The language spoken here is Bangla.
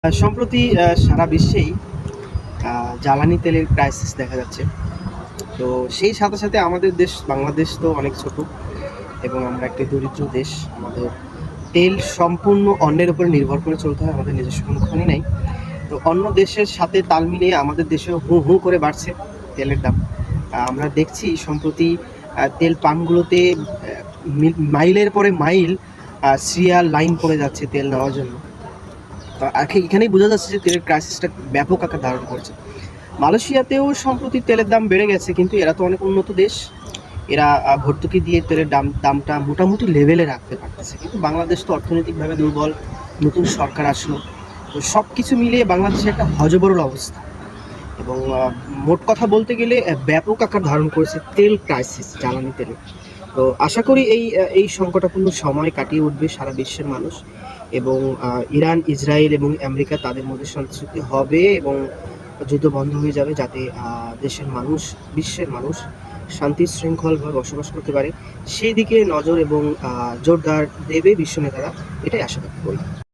সম্প্রতি সারা বিশ্বেই জ্বালানি তেলের ক্রাইসিস দেখা যাচ্ছে। তো সেই সাথে সাথে আমাদের দেশ বাংলাদেশ তো অনেক ছোট এবং আমরা একটি দরিদ্র দেশ। আমাদের তেল সম্পূর্ণ অন্যের উপরে নির্ভর করে চলতে হয়, আমাদের নিজস্ব কোনো খনি নাই। তো অন্য দেশের সাথে তাল মিলিয়ে আমাদের দেশেও হু হু করে বাড়ছে তেলের দাম। আমরা দেখছি সম্প্রতি তেল পাম্পগুলোতে মাইলের পরে মাইল সিরিয়াল লাইন পড়ে যাচ্ছে তেল নেওয়ার জন্য। এখানেই বোঝা যাচ্ছে যে তেলের ক্রাইসিসটা ব্যাপক আকার ধারণ করেছে। মালয়েশিয়াতেও সম্প্রতি তেলের দাম বেড়ে গেছে, কিন্তু এরা তো অনেক উন্নত দেশ। এরা ভর্তুকি দিয়ে তেলের দামটা মোটামুটি লেভেলে রাখতে পারতেছে, কিন্তু বাংলাদেশ তো অর্থনৈতিকভাবে দুর্বল। নতুন সরকার আসলো, তো সব কিছু মিলিয়ে বাংলাদেশে একটা হযবরল অবস্থা। এবং মোট কথা বলতে গেলে ব্যাপক আকার ধারণ করেছে তেল ক্রাইসিস, জ্বালানি তেলে। তো আশা করি এই সংকটাপূর্ণ সময় কাটিয়ে উঠবে সারা বিশ্বের মানুষ, এবং ইরান, ইসরায়েল এবং আমেরিকা তাদের মধ্যে শান্তি হবে এবং যুদ্ধ বন্ধ হয়ে যাবে, যাতে দেশের মানুষ, বিশ্বের মানুষ শান্তি শৃঙ্খলভাবে বসবাস করতে পারে। সেই দিকে নজর এবং জোরদার দেবে বিশ্ব নেতারা, এটাই আশা করি।